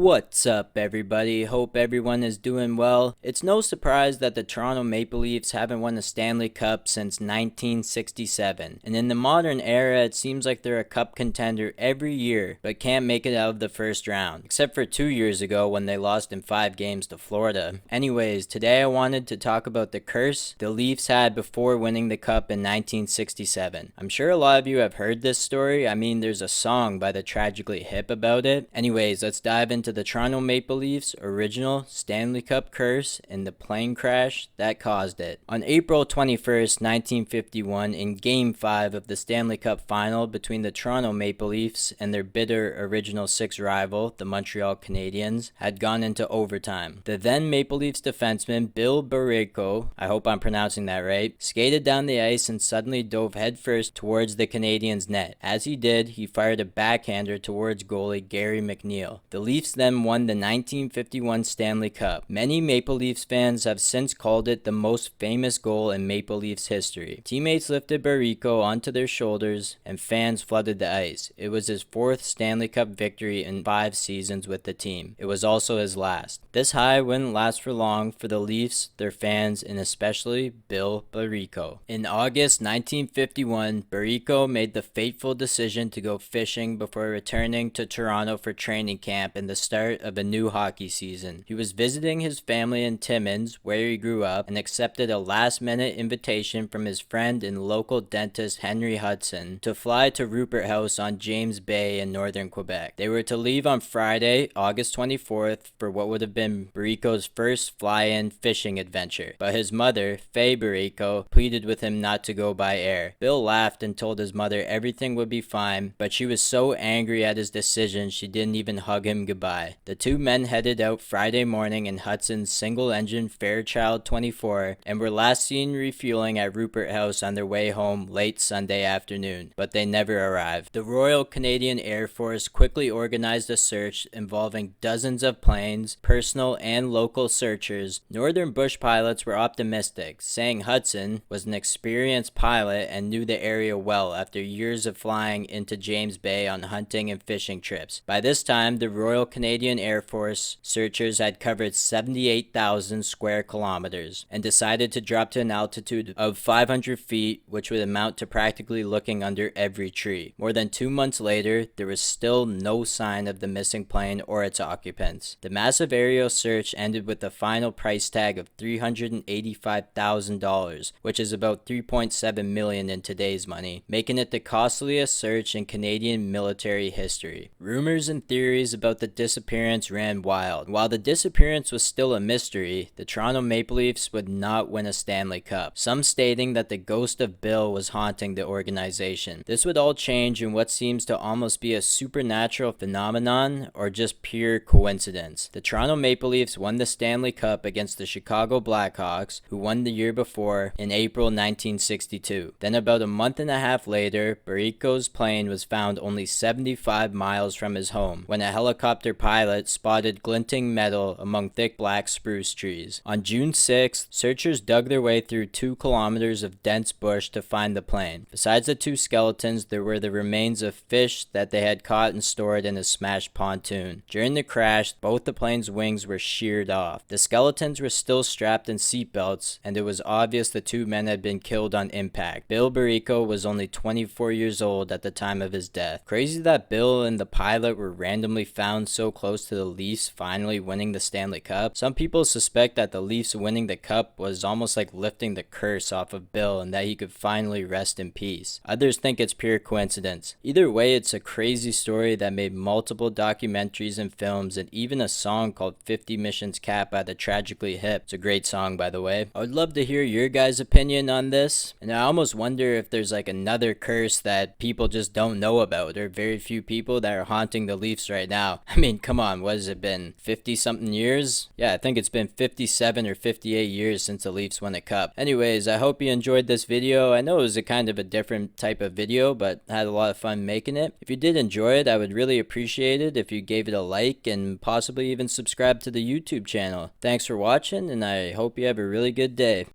What's up, everybody? Hope everyone is doing well. It's no surprise that the Toronto Maple Leafs haven't won a Stanley Cup since 1967. And in the modern era, it seems like they're a cup contender every year, but can't make it out of the first round. Except for 2 years ago when they lost in 5 games to Florida. Anyways, today I wanted to talk about the curse the Leafs had before winning the cup in 1967. I'm sure a lot of you have heard this story. I mean, there's a song by the Tragically Hip about it. Anyways, let's dive into the Toronto Maple Leafs' original Stanley Cup curse and the plane crash that caused it. On April 21st, 1951, in Game 5 of the Stanley Cup Final between the Toronto Maple Leafs and their bitter Original Six rival, the Montreal Canadiens, had gone into overtime. The then Maple Leafs defenseman Bill Barreto, I hope I'm pronouncing that right, skated down the ice and suddenly dove headfirst towards the Canadiens' net. As he did, he fired a backhander towards goalie Gary McNeil. The Leafs then won the 1951 Stanley Cup. Many Maple Leafs fans have since called it the most famous goal in Maple Leafs history. Teammates lifted Barreto onto their shoulders and fans flooded the ice. It was his 4th Stanley Cup victory in 5 seasons with the team. It was also his last. This high wouldn't last for long for the Leafs, their fans, and especially Bill Barreto. In August 1951, Barreto made the fateful decision to go fishing before returning to Toronto for training camp and the start of a new hockey season. He was visiting his family in Timmins, where he grew up, and accepted a last-minute invitation from his friend and local dentist Henry Hudson to fly to Rupert House on James Bay in northern Quebec. They were to leave on Friday, August 24th, for what would have been Barreto's first fly-in fishing adventure, but his mother, Faye Barreto, pleaded with him not to go by air. Bill laughed and told his mother everything would be fine, but she was so angry at his decision she didn't even hug him goodbye. The two men headed out Friday morning in Hudson's single-engine Fairchild 24 and were last seen refueling at Rupert House on their way home late Sunday afternoon, but they never arrived. The Royal Canadian Air Force quickly organized a search involving dozens of planes, personal and local searchers. Northern bush pilots were optimistic, saying Hudson was an experienced pilot and knew the area well after years of flying into James Bay on hunting and fishing trips. By this time, the Royal Canadian Air Force searchers had covered 78,000 square kilometers and decided to drop to an altitude of 500 feet, which would amount to practically looking under every tree. More than 2 months later, there was still no sign of the missing plane or its occupants. The massive aerial search ended with a final price tag of $385,000, which is about $3.7 million in today's money, making it the costliest search in Canadian military history. Rumors and theories about the disappearance ran wild. While the disappearance was still a mystery, the Toronto Maple Leafs would not win a Stanley Cup, some stating that the ghost of Bill was haunting the organization. This would all change in what seems to almost be a supernatural phenomenon or just pure coincidence. The Toronto Maple Leafs won the Stanley Cup against the Chicago Blackhawks, who won the year before in April 1962. Then about a month and a half later, Barreto's plane was found only 75 miles from his home when a helicopter pilot spotted glinting metal among thick black spruce trees. On June 6th, searchers dug their way through 2 kilometers of dense bush to find the plane. Besides the 2 skeletons, there were the remains of fish that they had caught and stored in a smashed pontoon. During the crash, both the plane's wings were sheared off. The skeletons were still strapped in seatbelts, and it was obvious the 2 men had been killed on impact. Bill Barreto was only 24 years old at the time of his death. Crazy that Bill and the pilot were randomly found so close to the Leafs finally winning the Stanley Cup. Some people suspect that the Leafs winning the cup was almost like lifting the curse off of Bill and that he could finally rest in peace. Others think it's pure coincidence. Either way, it's a crazy story that made multiple documentaries and films and even a song called 50 Missions Cap by the Tragically Hip. It's a great song, by the way. I would love to hear your guys' opinion on this, and I almost wonder if there's like another curse that people just don't know about, or very few people that are haunting the Leafs right now. I mean, come on, what has it been? 50 something years? Yeah, I think it's been 57 or 58 years since the Leafs won a cup. Anyways, I hope you enjoyed this video. I know it was a kind of a different type of video, but I had a lot of fun making it. If you did enjoy it, I would really appreciate it if you gave it a like and possibly even subscribe to the YouTube channel. Thanks for watching, and I hope you have a really good day.